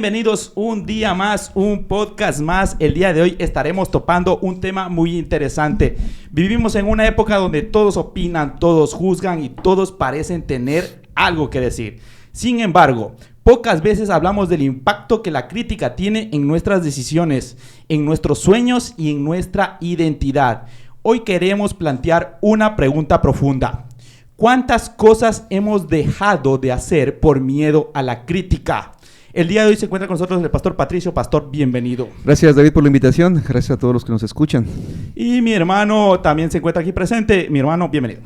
Bienvenidos un día más, un podcast más. El día de hoy estaremos topando un tema muy interesante. Vivimos en una época donde todos opinan, todos juzgan y todos parecen tener algo que decir. Sin embargo, pocas veces hablamos del impacto que la crítica tiene en nuestras decisiones, en nuestros sueños y en nuestra identidad. Hoy queremos plantear una pregunta profunda. ¿Cuántas cosas hemos dejado de hacer por miedo a la crítica? El día de hoy se encuentra con nosotros el pastor Patricio. Pastor, bienvenido. Gracias, David, por la invitación. Gracias a todos los que nos escuchan. Y mi hermano también se encuentra aquí presente. Mi hermano, bienvenido.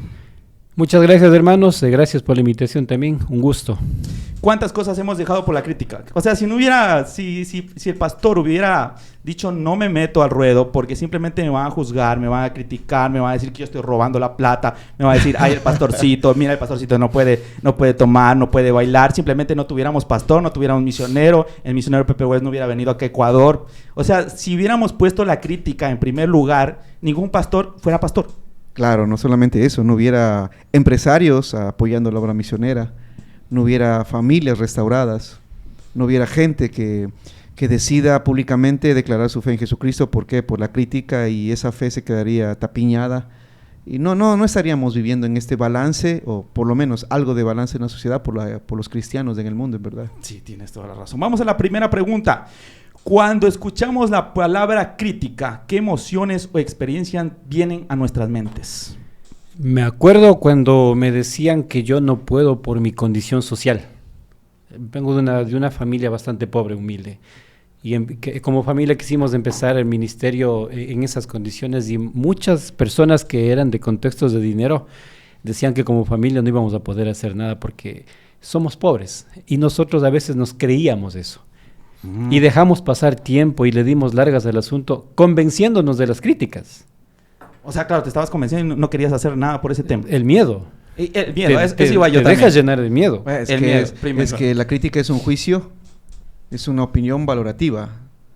Muchas gracias, hermanos. Gracias por la invitación también. Un gusto. ¿Cuántas cosas hemos dejado por la crítica? O sea, si el pastor hubiera dicho no me meto al ruedo porque simplemente me van a juzgar, me van a criticar, me van a decir que yo estoy robando la plata, me van a decir, ay, el pastorcito, mira, el pastorcito no puede tomar, no puede bailar, simplemente no tuviéramos pastor, no tuviéramos misionero, el misionero Pepe West no hubiera venido acá a Ecuador. O sea, si hubiéramos puesto la crítica en primer lugar, ningún pastor fuera pastor. Claro, no solamente eso, no hubiera empresarios apoyando la obra misionera, no hubiera familias restauradas, no hubiera gente que decida públicamente declarar su fe en Jesucristo. ¿Por qué? Por la crítica, y esa fe se quedaría tapiñada. Y no estaríamos viviendo en este balance, o por lo menos algo de balance en la sociedad por los cristianos en el mundo, en verdad. Sí, tienes toda la razón. Vamos a la primera pregunta. Cuando escuchamos la palabra crítica, ¿qué emociones o experiencias vienen a nuestras mentes? Me acuerdo cuando me decían que yo no puedo por mi condición social. Vengo de una familia bastante pobre, humilde. Y como familia quisimos empezar el ministerio en esas condiciones, y muchas personas que eran de contextos de dinero decían que como familia no íbamos a poder hacer nada porque somos pobres. Y nosotros a veces nos creíamos eso. Y dejamos pasar tiempo y le dimos largas al asunto, convenciéndonos de las críticas. O sea, claro, te estabas convenciendo y no querías hacer nada por ese tema. El miedo. El miedo, eso iba yo te también. Dejas llenar de miedo. Es que la crítica es un juicio, es una opinión valorativa.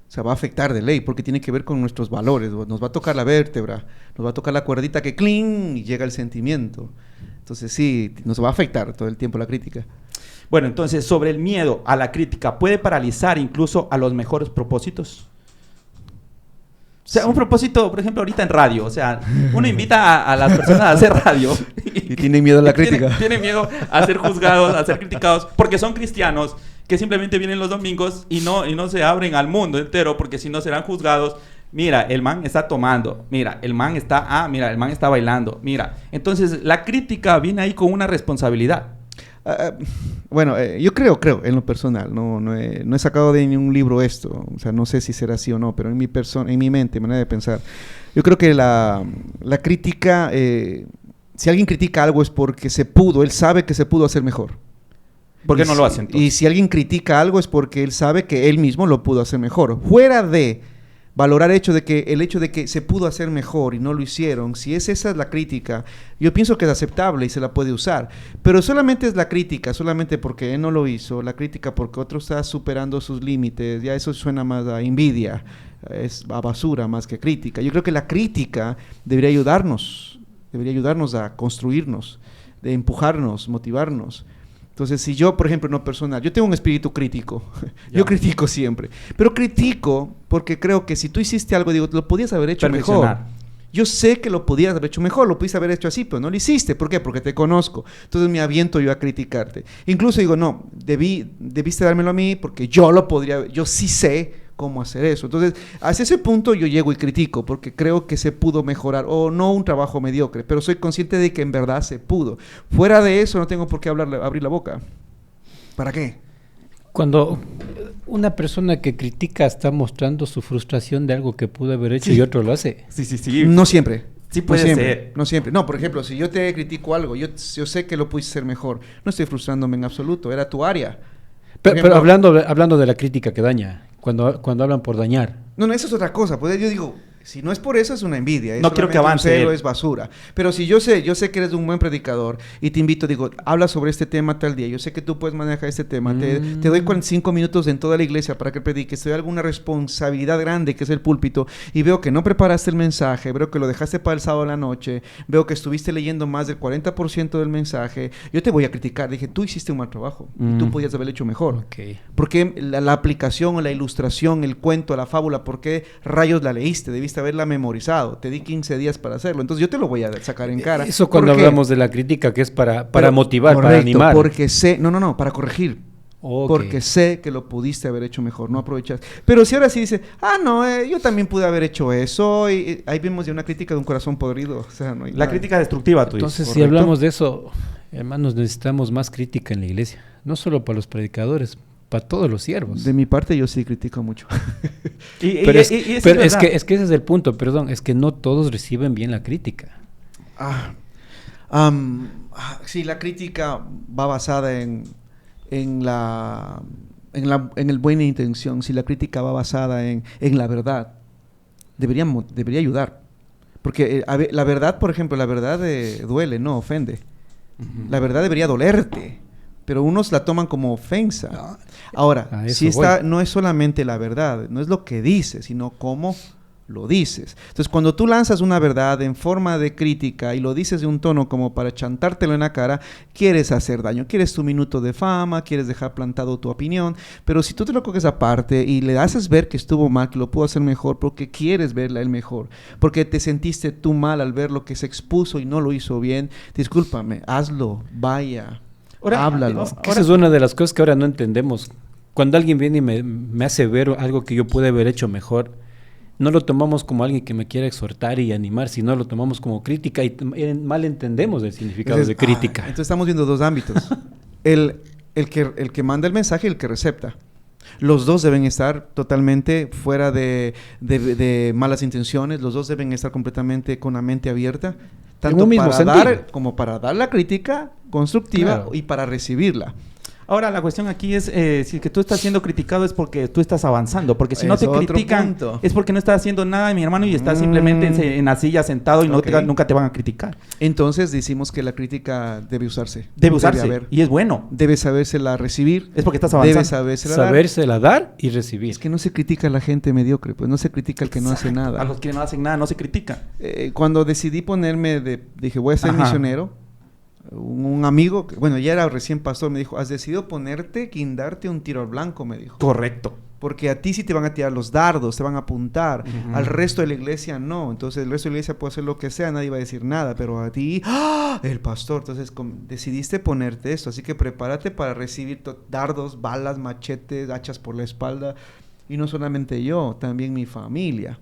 O sea, va a afectar de ley porque tiene que ver con nuestros valores. Nos va a tocar la vértebra, nos va a tocar la cuerdita que cling y llega el sentimiento. Entonces sí, nos va a afectar todo el tiempo la crítica. Bueno, entonces, sobre el miedo a la crítica, ¿puede paralizar incluso a los mejores propósitos? O sea, un propósito, por ejemplo, ahorita en radio, o sea, uno invita a las personas a hacer radio. Y tienen miedo a la crítica. Tienen miedo a ser juzgados, a ser criticados, porque son cristianos que simplemente vienen los domingos y no se abren al mundo entero, porque si no serán juzgados. Mira, el man está tomando, mira, el man está bailando, mira. Entonces, la crítica viene ahí con una responsabilidad. Yo creo en lo personal, no he sacado de ningún libro esto, o sea, no sé si será así o no, pero en mi mente, manera de pensar, yo creo que la crítica, si alguien critica algo es porque él sabe que se pudo hacer mejor. ¿Por qué no lo hacen? Y si alguien critica algo es porque él sabe que él mismo lo pudo hacer mejor. Fuera de valorar el hecho de que se pudo hacer mejor y no lo hicieron, si esa es la crítica, yo pienso que es aceptable y se la puede usar, pero solamente es la crítica, solamente porque él no lo hizo, la crítica porque otro está superando sus límites, ya eso suena más a envidia, es a basura más que crítica. Yo creo que la crítica debería ayudarnos a construirnos, de empujarnos, motivarnos. Entonces, si yo, por ejemplo, en lo personal, yo tengo un espíritu crítico, yo critico siempre, pero critico porque creo que si tú hiciste algo, digo, lo podías haber hecho mejor. Yo sé que lo podías haber hecho mejor, lo pudiste haber hecho así, pero no lo hiciste. ¿Por qué? Porque te conozco. Entonces me aviento yo a criticarte. Incluso digo, no, debiste dármelo a mí porque yo sí sé cómo hacer eso. Entonces, hacia ese punto yo llego y critico porque creo que se pudo mejorar, o no un trabajo mediocre, pero soy consciente de que en verdad se pudo. Fuera de eso no tengo por qué abrir la boca. ¿Para qué? Cuando una persona que critica está mostrando su frustración de algo que pudo haber hecho y otro lo hace. Sí. No siempre. Sí puede ser. No siempre. No, por ejemplo, si yo te critico algo, yo sé que lo pudiste hacer mejor. No estoy frustrándome en absoluto, era tu área. Pero hablando de la crítica que daña, cuando hablan por dañar. No, eso es otra cosa. Pues yo digo, Si no es por eso, es una envidia. No quiero que avance. Celo, es basura. Pero si yo sé que eres un buen predicador y te invito, digo, habla sobre este tema tal día. Yo sé que tú puedes manejar este tema. Te doy 45 minutos en toda la iglesia para que prediques. Te doy alguna responsabilidad grande que es el púlpito. Y veo que no preparaste el mensaje. Veo que lo dejaste para el sábado en la noche. Veo que estuviste leyendo más del 40% del mensaje. Yo te voy a criticar. Dije, tú hiciste un mal trabajo. Y tú podías haberlo hecho mejor. Okay. Porque la aplicación o la ilustración, el cuento, la fábula, ¿por qué rayos la leíste? Debiste haberla memorizado. Te di 15 días para hacerlo. Entonces yo te lo voy a sacar en cara. Eso cuando hablamos de la crítica, que es para motivar, correcto, para animar. Porque sé, no, para corregir. Okay. Porque sé que lo pudiste haber hecho mejor, no aprovechas. Pero si ahora sí dice, yo también pude haber hecho eso, y ahí vemos ya una crítica de un corazón podrido. O sea, no hay La crítica destructiva, tú dices. Entonces, si hablamos de eso, hermanos, necesitamos más crítica en la iglesia. No solo para los predicadores, para todos los siervos. De mi parte, yo sí critico mucho. Pero es que ese es el punto, perdón, es que no todos reciben bien la crítica. Sí, la crítica va basada en el buena intención. Si la crítica va basada en la verdad, debería ayudar. Porque la verdad, por ejemplo, la verdad duele, no ofende. La verdad debería dolerte, pero unos la toman como ofensa. Ahora, si no es solamente la verdad, no es lo que dices, sino cómo lo dices. Entonces, cuando tú lanzas una verdad en forma de crítica y lo dices de un tono como para chantártelo en la cara, quieres hacer daño, quieres tu minuto de fama, quieres dejar plantado tu opinión, pero si tú te lo coges aparte y le haces ver que estuvo mal, que lo pudo hacer mejor, porque quieres verla él mejor, porque te sentiste tú mal al ver lo que se expuso y no lo hizo bien, discúlpame, hazlo, vaya, háblalo. Esa es una de las cosas que ahora no entendemos. Cuando alguien viene y me hace ver algo que yo pude haber hecho mejor, no lo tomamos como alguien que me quiere exhortar y animar, sino lo tomamos como crítica y mal entendemos el significado de crítica. Entonces estamos viendo dos ámbitos. el que manda el mensaje y el que recepta. Los dos deben estar totalmente fuera de malas intenciones, los dos deben estar completamente con la mente abierta, tanto para dar la crítica constructiva, claro, y para recibirla. Ahora, la cuestión aquí es, si es que tú estás siendo criticado es porque tú estás avanzando, porque si no te critican es porque no estás haciendo nada, mi hermano, y estás simplemente en la silla sentado y nunca te van a criticar. Entonces decimos que la crítica debe usarse. Debe usarse, y es bueno. Debe sabérsela recibir. Es porque estás avanzando. Debe sabérsela dar y recibir. Es que no se critica a la gente mediocre, pues no se critica al que no hace nada. A los que no hacen nada no se critica. Cuando decidí dije, voy a ser misionero, un amigo, ya era recién pastor, me dijo, has decidido guindarte un tiro al blanco, me dijo. Correcto. Porque a ti sí te van a tirar los dardos, te van a apuntar. Al resto de la iglesia no. Entonces el resto de la iglesia puede hacer lo que sea, nadie va a decir nada, pero a ti, el pastor. Entonces decidiste ponerte esto, así que prepárate para recibir dardos, balas, machetes, hachas por la espalda. Y no solamente yo, también mi familia.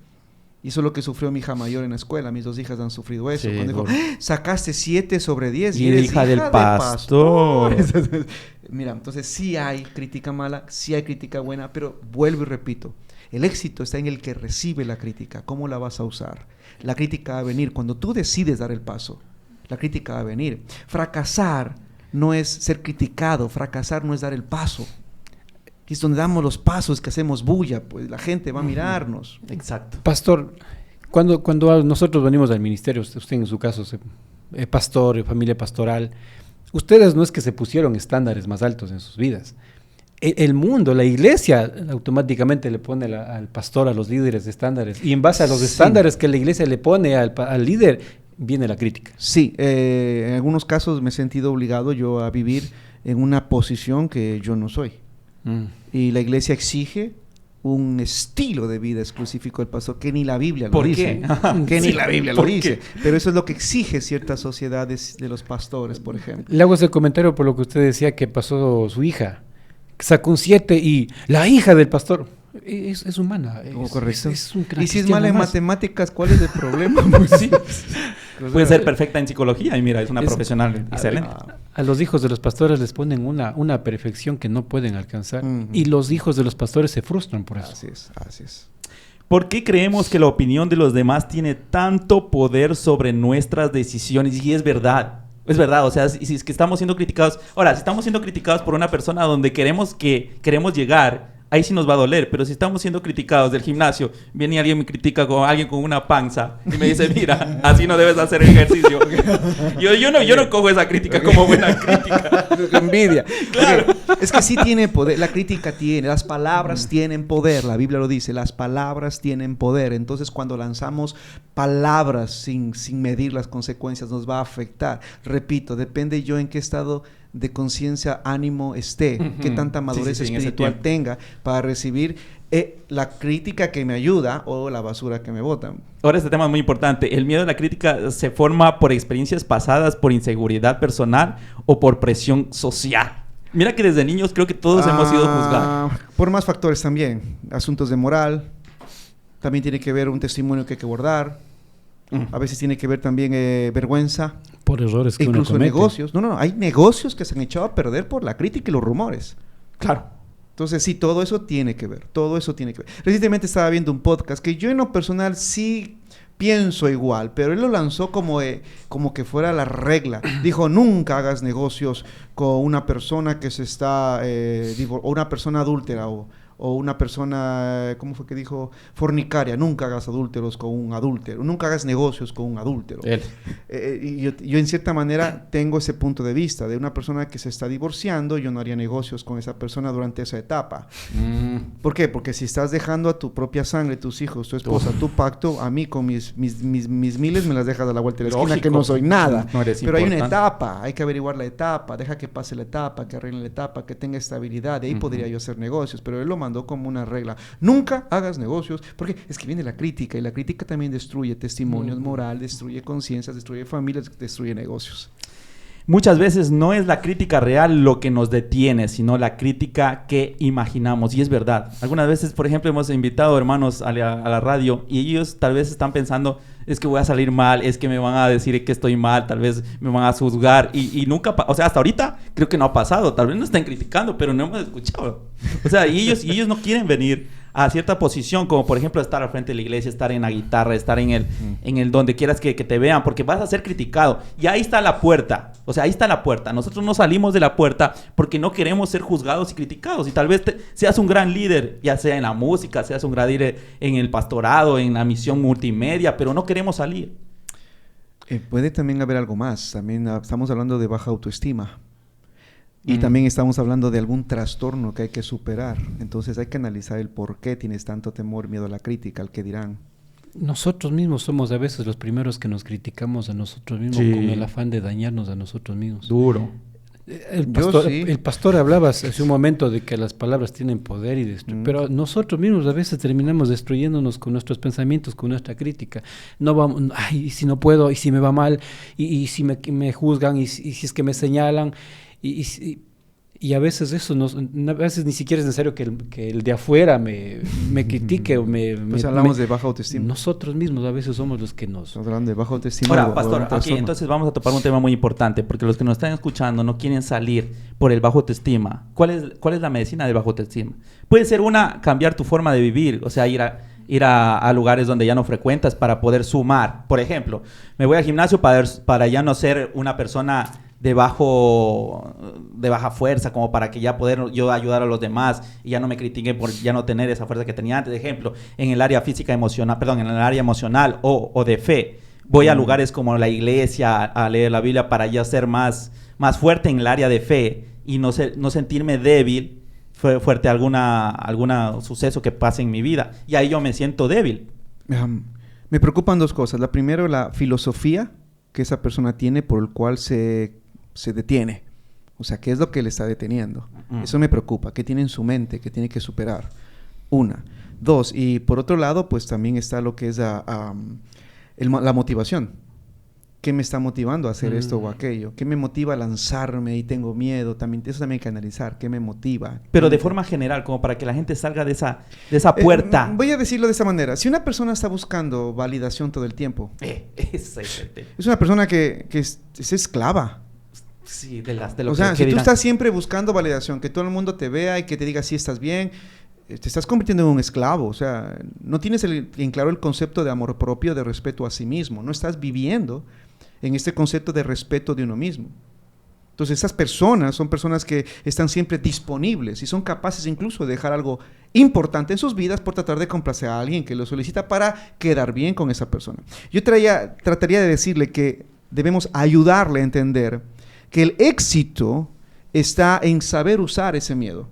Y eso es lo que sufrió mi hija mayor en la escuela. Mis dos hijas han sufrido eso. Sí, cuando dijo, sacaste 7 sobre 10 y eres hija del pastor. Mira, entonces sí hay crítica mala, sí hay crítica buena, pero vuelvo y repito, el éxito está en el que recibe la crítica. ¿Cómo la vas a usar? La crítica va a venir cuando tú decides dar el paso. La crítica va a venir. Fracasar no es ser criticado, fracasar no es dar el paso. Y es donde damos los pasos, que hacemos bulla, pues la gente va a mirarnos. Exacto. Pastor, cuando nosotros venimos al ministerio, usted en su caso, pastor, familia pastoral, ustedes no es que se pusieron estándares más altos en sus vidas. El mundo, la iglesia, automáticamente le pone al pastor, a los líderes estándares. Y en base a los estándares que la iglesia le pone al líder, viene la crítica. Sí, en algunos casos me he sentido obligado yo a vivir en una posición que yo no soy. Y la iglesia exige un estilo de vida exclusivo del pastor que ni la Biblia lo dice. Que ni la Biblia lo dice. Pero eso es lo que exige ciertas sociedades de los pastores, por ejemplo. Le hago ese comentario por lo que usted decía que pasó su hija. Sacó un 7 y la hija del pastor es humana. Correcto. Es un y si es mala en matemáticas, ¿cuál es el problema? Pues sí. Puede ser perfecta en psicología y mira, es una profesional excelente. A los hijos de los pastores les ponen una perfección que no pueden alcanzar y los hijos de los pastores se frustran por eso. Así es. ¿Por qué creemos que la opinión de los demás tiene tanto poder sobre nuestras decisiones? Y es verdad, o sea, si es que estamos siendo criticados, ahora, si estamos siendo criticados por una persona donde queremos llegar ahí sí nos va a doler. Pero si estamos siendo criticados del gimnasio, viene y alguien me critica con alguien con una panza y me dice, mira, así no debes hacer ejercicio. Yo no cojo esa crítica como buena crítica. Envidia. Claro. Okay. Es que sí tiene poder, la crítica tiene, las palabras tienen poder, la Biblia lo dice, las palabras tienen poder. Entonces cuando lanzamos palabras sin medir las consecuencias nos va a afectar. Repito, depende yo en qué estado de conciencia, ánimo esté, qué tanta madurez espiritual tenga para recibir la crítica que me ayuda o la basura que me botan. Ahora este tema es muy importante. ¿El miedo a la crítica se forma por experiencias pasadas, por inseguridad personal o por presión social? Mira que desde niños creo que todos hemos sido juzgados. Por más factores también. Asuntos de moral. También tiene que ver un testimonio que hay que guardar. A veces tiene que ver también vergüenza. Por errores que incluso uno comete. Negocios. No. Hay negocios que se han echado a perder por la crítica y los rumores. Claro. Entonces, sí, todo eso tiene que ver. Todo eso tiene que ver. Recientemente estaba viendo un podcast que yo en lo personal sí pienso igual, pero él lo lanzó como que fuera la regla. Dijo, nunca hagas negocios con una persona que se está... o una persona adúltera o una persona, ¿cómo fue que dijo? Fornicaria. Nunca hagas adúlteros con un adúltero. Nunca hagas negocios con un adúltero. Y yo en cierta manera tengo ese punto de vista de una persona que se está divorciando. Yo no haría negocios con esa persona durante esa etapa. ¿Por qué? Porque si estás dejando a tu propia sangre, tus hijos, tu esposa, tu pacto, a mí con mis miles me las dejas a la vuelta de la esquina, que no soy nada. No eres pero importante. hay una etapa. Hay que averiguar la etapa. Deja que pase la etapa, que arregle la etapa, que tenga estabilidad. De ahí podría yo hacer negocios. Pero él lo mandó como una regla. Nunca hagas negocios, porque es que viene la crítica, y la crítica también destruye testimonios, moral, destruye conciencias, destruye familias, destruye negocios. Muchas veces no es la crítica real lo que nos detiene, sino la crítica que imaginamos. Y es verdad. Algunas veces, por ejemplo, hemos invitado hermanos a la radio y ellos tal vez están pensando, es que voy a salir mal, es que me van a decir que estoy mal, tal vez me van a juzgar. Y nunca, o sea, hasta ahorita creo que no ha pasado. Tal vez nos estén criticando, pero no hemos escuchado. O sea, y ellos no quieren venir a cierta posición, como por ejemplo estar al frente de la iglesia, estar en la guitarra, estar en el donde quieras que te vean, porque vas a ser criticado. Y ahí está la puerta. O sea, ahí está la puerta. Nosotros no salimos de la puerta porque no queremos ser juzgados y criticados. Y tal vez seas un gran líder, ya sea en la música, seas un gran líder en el pastorado, en la misión multimedia, pero no queremos salir. Puede también haber algo más. También estamos hablando de baja autoestima. Y también estamos hablando de algún trastorno que hay que superar. Entonces hay que analizar el por qué tienes tanto temor, miedo a la crítica, al que dirán. Nosotros mismos somos a veces los primeros que nos criticamos a nosotros mismos, con el afán de dañarnos a nosotros mismos. Duro. El pastor hablaba hace un momento de que las palabras tienen poder y pero nosotros mismos a veces terminamos destruyéndonos con nuestros pensamientos, con nuestra crítica. No vamos, ay, y si no puedo, y si me va mal, y si me juzgan, y si es que me señalan. Y a veces eso a veces ni siquiera es necesario que el de afuera me critique o pues hablamos de baja autoestima. Nosotros mismos a veces somos los que nos... Estamos hablando de baja autoestima. Ahora, pastor, aquí entonces vamos a topar un tema muy importante, porque los que nos están escuchando no quieren salir por el bajo autoestima. ¿Cuál es la medicina del bajo autoestima? Puede ser cambiar tu forma de vivir, o sea, ir a lugares donde ya no frecuentas para poder sumar. Por ejemplo, me voy al gimnasio para ya no ser una persona de baja fuerza, como para que ya poder yo ayudar a los demás y ya no me critiquen por ya no tener esa fuerza que tenía antes. De ejemplo, en el área física emocional, en el área emocional o de fe, voy a lugares como la iglesia a leer la Biblia para ya ser más fuerte en el área de fe y no sentirme débil fuerte a algún suceso que pase en mi vida. Y ahí yo me siento débil. Me preocupan dos cosas. La primera, la filosofía que esa persona tiene por el cual se detiene. O sea, ¿qué es lo que le está deteniendo? Eso me preocupa. ¿Qué tiene en su mente? ¿Qué tiene que superar? Una. Dos, y por otro lado, pues también está lo que es la motivación. ¿Qué me está motivando a hacer esto o aquello? ¿Qué me motiva a lanzarme y tengo miedo? Eso también hay que analizar. ¿Qué me motiva? Pero de forma general, como para que la gente salga de esa puerta. Voy a decirlo de esta manera. Si una persona está buscando validación todo el tiempo, es una persona que es esclava. Sí, de lo o sea, si tú estás siempre buscando validación, que todo el mundo te vea y que te diga si estás bien, te estás convirtiendo en un esclavo. O sea, no tienes en claro el concepto de amor propio, de respeto a sí mismo. No estás viviendo en este concepto de respeto de uno mismo. Entonces, esas personas son personas que están siempre disponibles y son capaces incluso de dejar algo importante en sus vidas por tratar de complacer a alguien que lo solicita para quedar bien con esa persona. Yo trataría de decirle que debemos ayudarle a entender que el éxito está en saber usar ese miedo.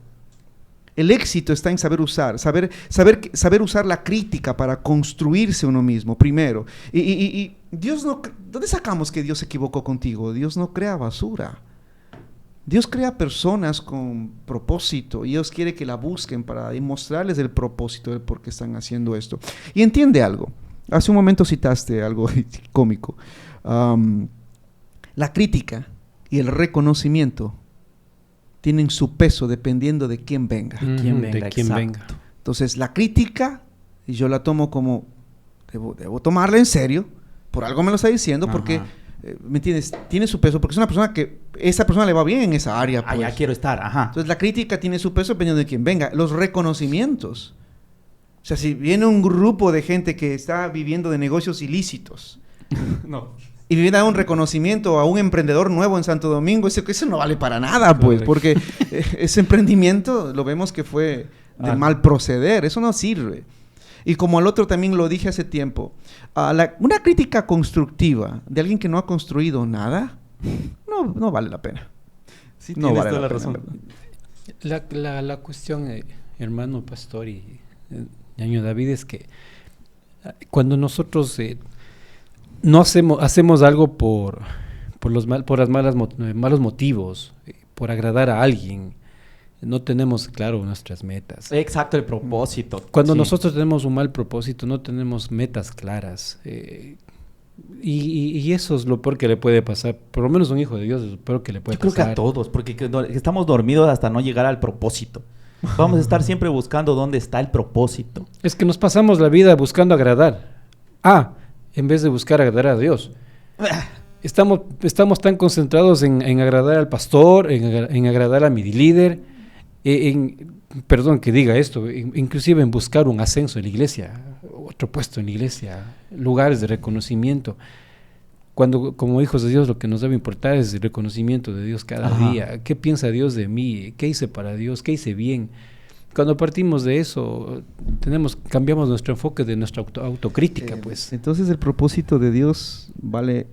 El éxito está en saber usar, saber usar la crítica para construirse uno mismo, primero. Y Dios no... ¿Dónde sacamos que Dios se equivocó contigo? Dios no crea basura. Dios crea personas con propósito y Dios quiere que la busquen para demostrarles el propósito de por qué están haciendo esto. Y entiende algo. Hace un momento citaste algo cómico. La crítica y el reconocimiento tienen su peso dependiendo de quién venga. De quién venga. Entonces, la crítica, y yo la tomo como, debo tomarla en serio, por algo me lo está diciendo, porque, ¿me entiendes? Tiene su peso, porque es una persona que, esa persona le va bien en esa área. Pues. Allá quiero estar, Entonces, la crítica tiene su peso dependiendo de quién venga. Los reconocimientos. O sea, si viene un grupo de gente que está viviendo de negocios ilícitos, y viene a un reconocimiento a un emprendedor nuevo en Santo Domingo, eso no vale para nada, pues, porque ese emprendimiento lo vemos que fue de mal proceder, eso no sirve. Y como el otro también lo dije hace tiempo, una crítica constructiva de alguien que no ha construido nada, no vale la pena. Sí, no vale toda la razón. La cuestión, hermano pastor y ñaño David, es que cuando nosotros no hacemos algo por los malos motivos, por agradar a alguien, no tenemos claro nuestras metas. Exacto, el propósito. Cuando nosotros tenemos un mal propósito, no tenemos metas claras. Y eso es lo peor que le puede pasar. Por lo menos un hijo de Dios es lo peor que le puede pasar. Yo creo que a todos, porque estamos dormidos hasta no llegar al propósito. Vamos a estar siempre buscando dónde está el propósito. Es que nos pasamos la vida buscando agradar. En vez de buscar agradar a Dios. Estamos tan concentrados en agradar al pastor, en agradar a mi líder, perdón que diga esto, inclusive en buscar un ascenso en la iglesia, otro puesto en la iglesia, lugares de reconocimiento. Cuando como hijos de Dios lo que nos debe importar es el reconocimiento de Dios cada día. ¿Qué piensa Dios de mí? ¿Qué hice para Dios? ¿Qué hice bien? Cuando partimos de eso, cambiamos nuestro enfoque de nuestra autocrítica, pues. Entonces el propósito de Dios vale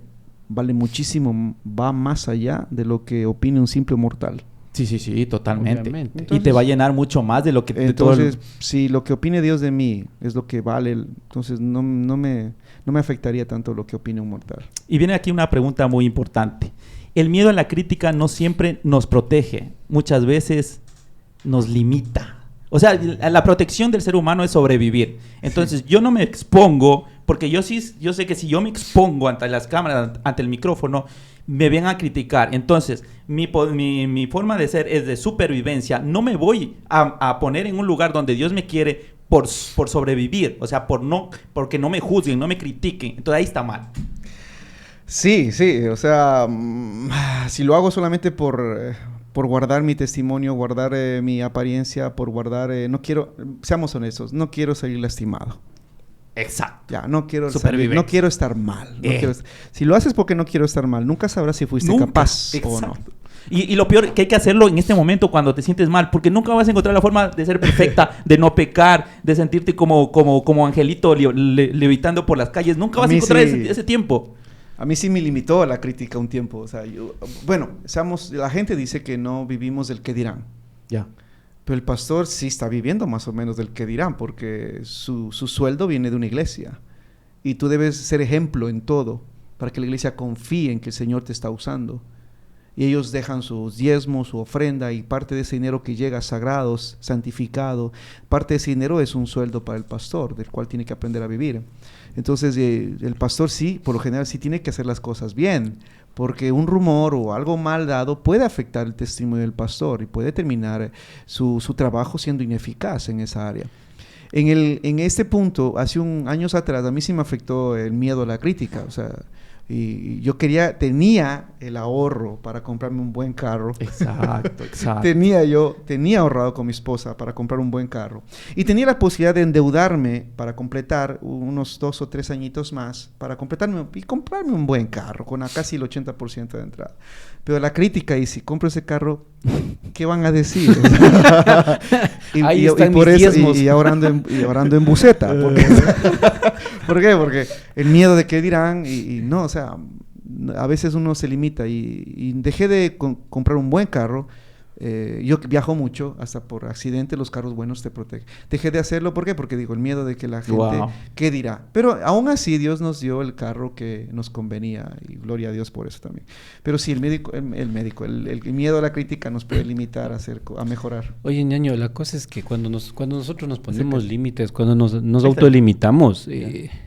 muchísimo, va más allá de lo que opine un simple mortal. Sí, totalmente. Entonces, y te va a llenar mucho más de lo que... Entonces, si lo que opine Dios de mí es lo que vale, entonces no me afectaría tanto lo que opine un mortal. Y viene aquí una pregunta muy importante. El miedo a la crítica no siempre nos protege, muchas veces nos limita. O sea, la protección del ser humano es sobrevivir. Entonces, yo no me expongo, porque yo sé que si yo me expongo ante las cámaras, ante el micrófono, me ven a criticar. Entonces, mi forma de ser es de supervivencia. No me voy a poner en un lugar donde Dios me quiere por sobrevivir. O sea, porque no me juzguen, no me critiquen. Entonces, ahí está mal. Sí. O sea, si lo hago solamente por guardar mi testimonio, guardar mi apariencia, por guardar... seamos honestos, no quiero salir lastimado. Exacto. Ya, no quiero estar mal. Si lo haces porque no quiero estar mal, nunca sabrás si fuiste capaz o no. Y lo peor, que hay que hacerlo en este momento cuando te sientes mal, porque nunca vas a encontrar la forma de ser perfecta, de no pecar, de sentirte como angelito levitando por las calles. Nunca vas a encontrar ese tiempo. A mí sí me limitó la crítica un tiempo. O sea, la gente dice que no vivimos del qué dirán. Ya. Pero el pastor sí está viviendo más o menos del qué dirán, porque su sueldo viene de una iglesia. Y tú debes ser ejemplo en todo, para que la iglesia confíe en que el Señor te está usando. Y ellos dejan sus diezmos, su ofrenda, y parte de ese dinero que llega sagrado, santificado, parte de ese dinero es un sueldo para el pastor, del cual tiene que aprender a vivir. Entonces, el pastor sí, por lo general, sí tiene que hacer las cosas bien, porque un rumor o algo mal dado puede afectar el testimonio del pastor y puede terminar su trabajo siendo ineficaz en esa área. En este punto, hace años atrás, a mí sí me afectó el miedo a la crítica. O sea, Y yo tenía el ahorro para comprarme un buen carro. Exacto, exacto. Tenía ahorrado con mi esposa para comprar un buen carro. Y tenía la posibilidad de endeudarme para completar unos 2 o 3 añitos más, para completarme y comprarme un buen carro, con casi el 80% de entrada. Pero la crítica, y si compro ese carro, ¿qué van a decir? Ahí están por mis eso, diezmos. y ahora ando en buseta. ¿Por qué? Porque el miedo de qué dirán, y no, o sea, a veces uno se limita, y dejé de comprar un buen carro. Yo viajo mucho, hasta por accidente los carros buenos te protegen. Dejé de hacerlo, ¿por qué? Porque digo, el miedo de que la gente, Wow. ¿qué dirá? Pero aún así Dios nos dio el carro que nos convenía, y gloria a Dios por eso también. Pero sí, el miedo a la crítica nos puede limitar a mejorar. Oye, ñaño, la cosa es que cuando nosotros nos ponemos límites, cuando nos autolimitamos,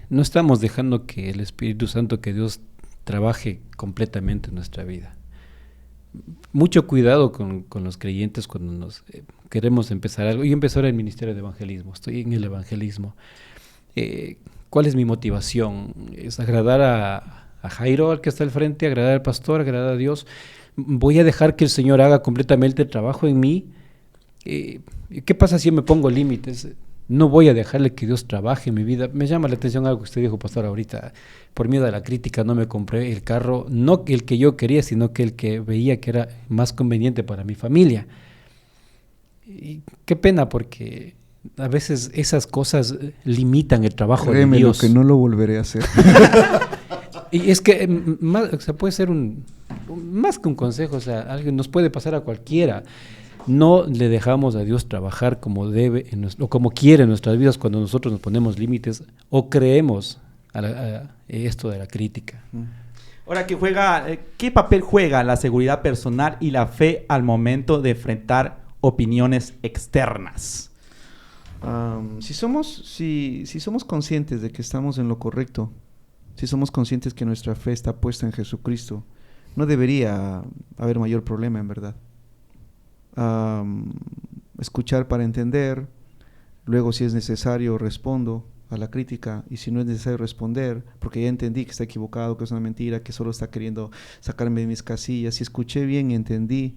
no estamos dejando que el Espíritu Santo, que Dios trabaje completamente en nuestra vida. Mucho cuidado con los creyentes cuando nos queremos empezar algo. Yo empecé ahora el ministerio de evangelismo, estoy en el evangelismo. ¿Cuál es mi motivación? Es agradar a Jairo, al que está al frente, agradar al pastor, agradar a Dios. Voy a dejar que el Señor haga completamente el trabajo en mí. ¿Qué pasa si yo me pongo límites? No voy a dejarle que Dios trabaje en mi vida. Me llama la atención algo que usted dijo, pastor, ahorita. Por miedo a la crítica no me compré el carro, no el que yo quería, sino que el que veía que era más conveniente para mi familia. Y qué pena, porque a veces esas cosas limitan el trabajo de Dios. Que no lo volveré a hacer. Y es que o sea, puede ser más que un consejo, o sea, algo nos puede pasar a cualquiera. No le dejamos a Dios trabajar como debe o como quiere en nuestras vidas cuando nosotros nos ponemos límites o creemos a esto de la crítica. Ahora, ¿qué papel juega la seguridad personal y la fe al momento de enfrentar opiniones externas? Si somos conscientes de que estamos en lo correcto, si somos conscientes que nuestra fe está puesta en Jesucristo, no debería haber mayor problema, en verdad. Escuchar para entender, luego si es necesario respondo a la crítica, y si no es necesario responder, porque ya entendí que está equivocado, que es una mentira, que solo está queriendo sacarme de mis casillas, si escuché bien y entendí,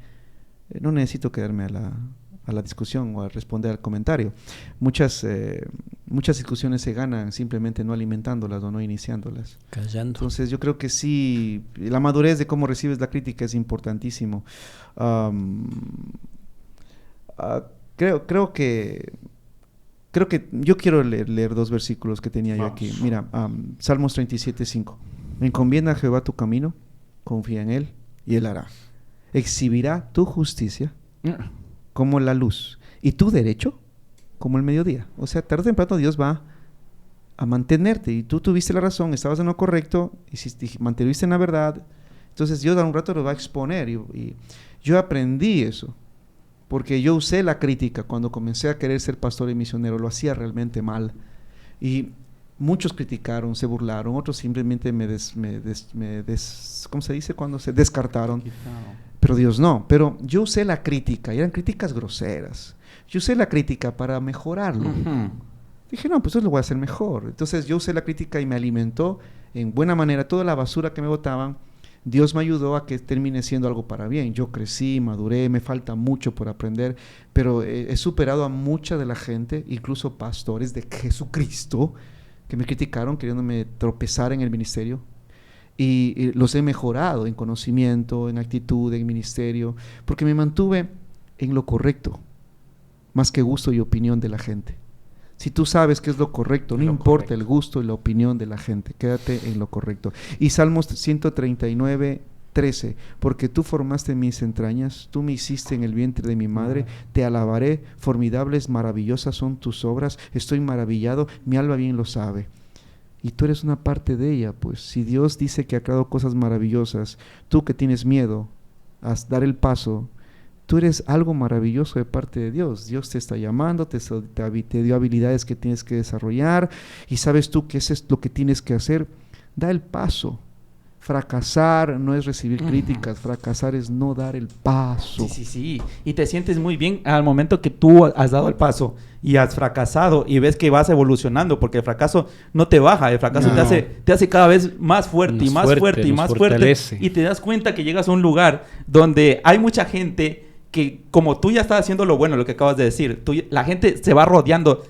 no necesito quedarme a la discusión o a responder al comentario. Muchas discusiones se ganan simplemente no alimentándolas o no iniciándolas. Callando. Entonces yo creo que sí, la madurez de cómo recibes la crítica es importantísimo. Creo que yo quiero leer 2 versículos que tenía yo aquí. Mira, Salmos 37:5. Encomienda a Jehová tu camino, confía en él y él hará. Exhibirá tu justicia como la luz y tu derecho como el mediodía. O sea, tarde o temprano Dios va a mantenerte, y tú tuviste la razón, estabas en lo correcto, y mantuviste en la verdad. Entonces Dios a un rato lo va a exponer, y yo aprendí eso, porque yo usé la crítica cuando comencé a querer ser pastor y misionero. Lo hacía realmente mal, y muchos criticaron, se burlaron, otros simplemente ¿cómo se dice? Cuando se descartaron. Pero Dios no. Pero yo usé la crítica, y eran críticas groseras. Yo usé la crítica para mejorarlo. Dije, no, pues eso lo voy a hacer mejor. Entonces yo usé la crítica y me alimentó en buena manera. Toda la basura que me botaban, Dios me ayudó a que termine siendo algo para bien. Yo crecí, maduré, me falta mucho por aprender, pero he superado a mucha de la gente, incluso pastores de Jesucristo, que me criticaron queriéndome tropezar en el ministerio. Y los he mejorado en conocimiento, en actitud, en ministerio, porque me mantuve en lo correcto, más que gusto y opinión de la gente. Si tú sabes qué es lo correcto, no importa el gusto y la opinión de la gente, quédate en lo correcto. Y Salmos 139:13, porque tú formaste mis entrañas, tú me hiciste en el vientre de mi madre, te alabaré, formidables, maravillosas son tus obras, estoy maravillado, mi alma bien lo sabe. Y tú eres una parte de ella, pues. Si Dios dice que ha creado cosas maravillosas, tú que tienes miedo a dar el paso, tú eres algo maravilloso de parte de Dios. Dios te está llamando, te dio habilidades que tienes que desarrollar, y sabes tú que eso es lo que tienes que hacer. Da el paso. fracasar no es recibir críticas, fracasar es no dar el paso. Sí. Y te sientes muy bien al momento que tú has dado el paso y has fracasado y ves que vas evolucionando, porque el fracaso no te baja, el fracaso te hace cada vez más fuerte y más fuerte y más fuerte. Y te das cuenta que llegas a un lugar donde hay mucha gente que, como tú ya estás haciendo lo bueno, lo que acabas de decir, la gente te va rodeando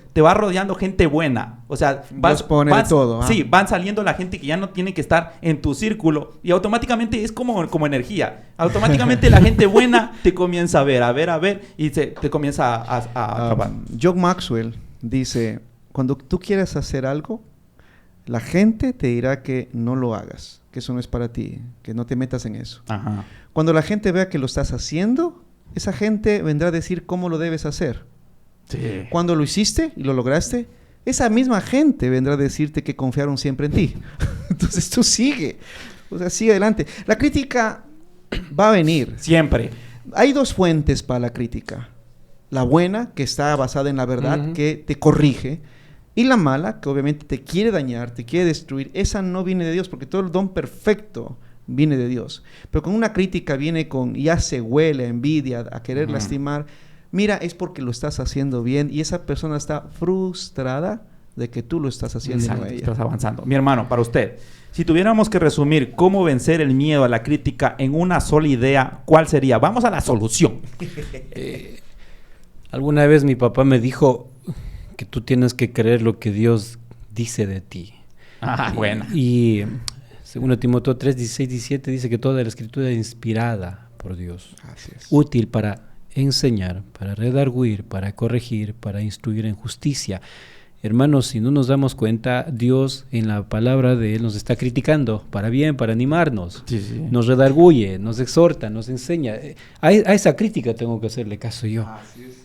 gente buena. O sea, van saliendo la gente que ya no tiene que estar en tu círculo y automáticamente es como energía. Automáticamente la gente buena te comienza a ver y te comienza a acabar. John Maxwell dice, cuando tú quieras hacer algo, la gente te dirá que no lo hagas, que eso no es para ti, que no te metas en eso. Ajá. Cuando la gente vea que lo estás haciendo, esa gente vendrá a decir cómo lo debes hacer. Sí. Cuando lo hiciste y lo lograste, esa misma gente vendrá a decirte que confiaron siempre en ti. Entonces tú sigue adelante. La crítica va a venir. Siempre. Hay dos fuentes para la crítica. La buena, que está basada en la verdad, que te corrige. Y la mala, que obviamente te quiere dañar, te quiere destruir. Esa no viene de Dios, porque todo el don perfecto viene de Dios. Pero con una crítica viene con, ya se huele a envidia, a querer lastimar. Mira, es porque lo estás haciendo bien y esa persona está frustrada de que tú lo estás haciendo. Exacto, ella. estás avanzando. Mi hermano, para usted, si tuviéramos que resumir cómo vencer el miedo a la crítica en una sola idea, ¿cuál sería? Vamos a la solución. Alguna vez mi papá me dijo que tú tienes que creer lo que Dios dice de ti. Buena. Y según Timoteo 3, 16, 17 dice que toda la escritura es inspirada por Dios. Así es. Útil para enseñar, para redarguir, para corregir, para instruir en justicia. Hermanos, si no nos damos cuenta, Dios en la palabra de Él nos está criticando para bien, para animarnos. Sí. Nos redarguye, nos exhorta, nos enseña. A esa crítica tengo que hacerle caso yo.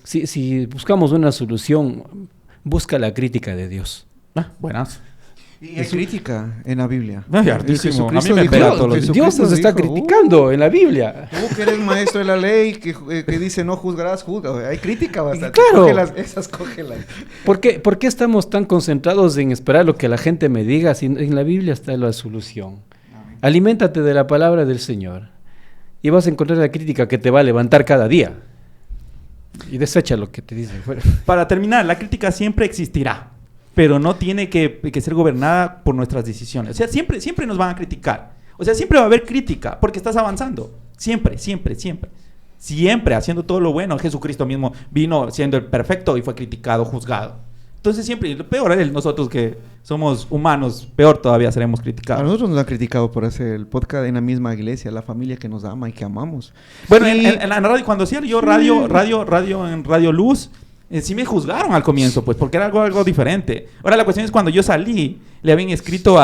Si buscamos una solución, busca la crítica de Dios. Buenas. Y hay crítica en la Biblia. Hartísimo. Jesucristo A mí me pega todos los días. Dios nos está criticando en la Biblia. Tú que eres maestro de la ley, que dice no juzgarás, juzga. Hay crítica bastante. Claro. Cógelas. ¿Por qué estamos tan concentrados en esperar lo que la gente me diga si en la Biblia está la solución? Amén. Aliméntate de la palabra del Señor y vas a encontrar la crítica que te va a levantar cada día. Y desecha lo que te dice. Para terminar, la crítica siempre existirá, pero no tiene que ser gobernada por nuestras decisiones. O sea, siempre nos van a criticar. O sea, siempre va a haber crítica porque estás avanzando. Siempre. Siempre haciendo todo lo bueno. Jesucristo mismo vino siendo el perfecto y fue criticado, juzgado. Entonces siempre, lo peor es nosotros que somos humanos, peor todavía seremos criticados. A nosotros nos han criticado por hacer el podcast en la misma iglesia, la familia que nos ama y que amamos. Bueno, en la radio, cuando hacía yo radio en Radio Luz, sí me juzgaron al comienzo, pues, porque era algo diferente. Ahora la cuestión es cuando yo salí, le habían escrito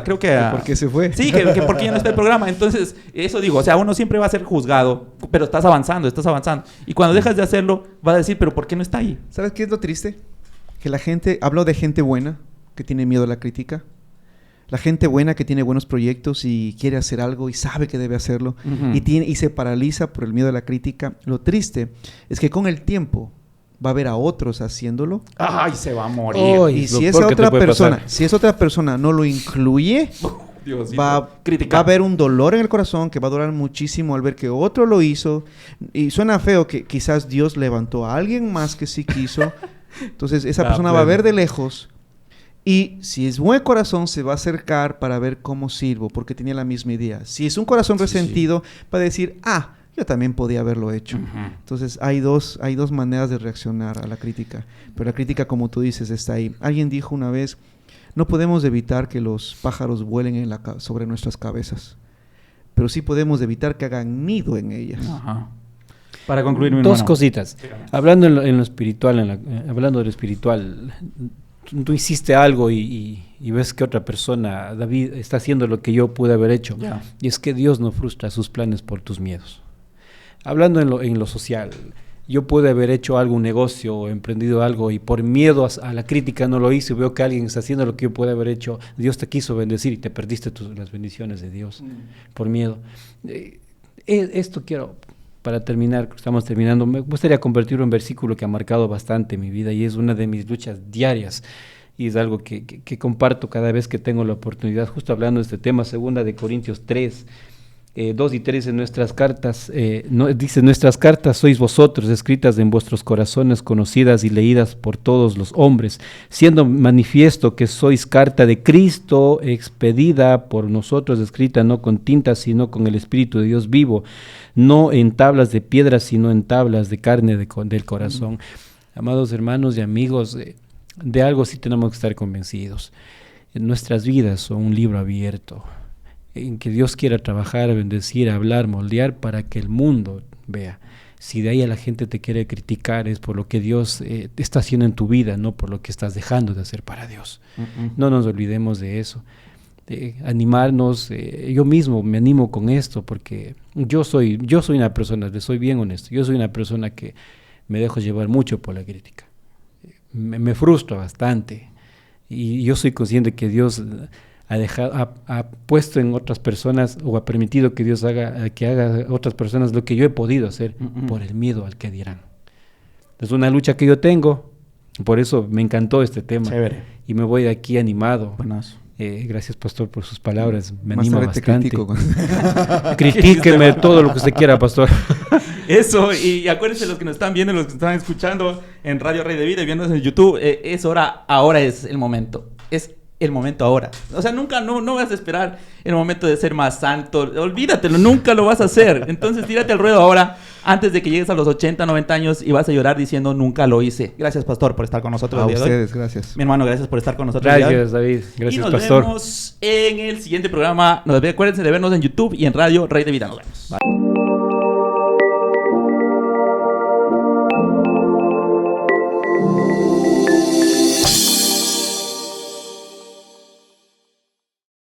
creo que a... ¿Por qué se fue? Sí, que porque ya no está el programa. Entonces, eso digo, o sea, uno siempre va a ser juzgado, pero estás avanzando. Y cuando dejas de hacerlo, vas a decir, pero ¿por qué no está ahí? ¿Sabes qué es lo triste? Que la gente, hablo de gente buena, que tiene miedo a la crítica. La gente buena que tiene buenos proyectos y quiere hacer algo y sabe que debe hacerlo, y se paraliza por el miedo a la crítica. Lo triste es que con el tiempo va a ver a otros haciéndolo. ¡Ay, se va a morir! Y si esa otra persona no lo incluye, va a haber un dolor en el corazón que va a durar muchísimo al ver que otro lo hizo. Y suena feo que quizás Dios levantó a alguien más que sí quiso. Entonces esa persona va a ver de lejos. Y si es buen corazón, se va a acercar para ver cómo sirvo, porque tenía la misma idea. Si es un corazón resentido, va a decir, yo también podía haberlo hecho. Entonces hay dos maneras de reaccionar a la crítica. Pero la crítica, como tú dices, está ahí. Alguien dijo una vez, no podemos evitar que los pájaros vuelen sobre nuestras cabezas, pero sí podemos evitar que hagan nido en ellas. Para concluir, mi dos hermano. Cositas. Hablando en lo espiritual, hablando de lo espiritual, tú hiciste algo y ves que otra persona, David, está haciendo lo que yo pude haber hecho. Y es que Dios no frustra sus planes por tus miedos. Hablando en lo social, yo pude haber hecho algo, un negocio o emprendido algo y por miedo a la crítica no lo hice. Veo que alguien está haciendo lo que yo pude haber hecho. Dios te quiso bendecir y te perdiste las bendiciones de Dios por miedo. Esto quiero... Para terminar, estamos terminando, me gustaría convertirlo en un versículo que ha marcado bastante mi vida y es una de mis luchas diarias. y es algo que comparto cada vez que tengo la oportunidad, justo hablando de este tema, 2 Corintios 3, 2 y 3 en nuestras cartas, dice, nuestras cartas sois vosotros, escritas en vuestros corazones, conocidas y leídas por todos los hombres, siendo manifiesto que sois carta de Cristo, expedida por nosotros, escrita no con tinta, sino con el Espíritu de Dios vivo, no en tablas de piedra, sino en tablas de carne del corazón. Amados hermanos y amigos, de algo sí tenemos que estar convencidos. Nuestras vidas son un libro abierto, en que Dios quiera trabajar, bendecir, hablar, moldear para que el mundo vea. Si de ahí a la gente te quiere criticar es por lo que Dios está haciendo en tu vida, no por lo que estás dejando de hacer para Dios. No nos olvidemos de eso. Animarnos, yo mismo me animo con esto porque yo soy una persona, le soy bien honesto, yo soy una persona que me dejo llevar mucho por la crítica. Me frustro bastante y yo soy consciente que Dios ha puesto en otras personas o ha permitido que Dios haga a otras personas lo que yo he podido hacer por el miedo al que dirán. Es una lucha que yo tengo, por eso me encantó este tema. Chévere. Y me voy de aquí animado. Buenazo. Gracias, pastor, por sus palabras. Me Más anima tarde te bastante. critico. Critíqueme todo lo que usted quiera, pastor. Eso, y acuérdense los que nos están viendo, los que están escuchando en Radio Rey de Vida y viéndonos en YouTube, es hora, ahora es el momento. Es el momento ahora. O sea, nunca, no vas a esperar el momento de ser más santo. Olvídatelo, nunca lo vas a hacer. Entonces, tírate al ruedo ahora, antes de que llegues a los 80, 90 años y vas a llorar diciendo, nunca lo hice. Gracias, pastor, por estar con nosotros A el día de hoy. ustedes, gracias. Mi hermano, gracias por estar con nosotros el día de hoy. Gracias, David. Gracias, y nos pastor. vemos en el siguiente programa. Acuérdense de vernos en YouTube y en Radio Rey de Vida. Nos vemos. Bye.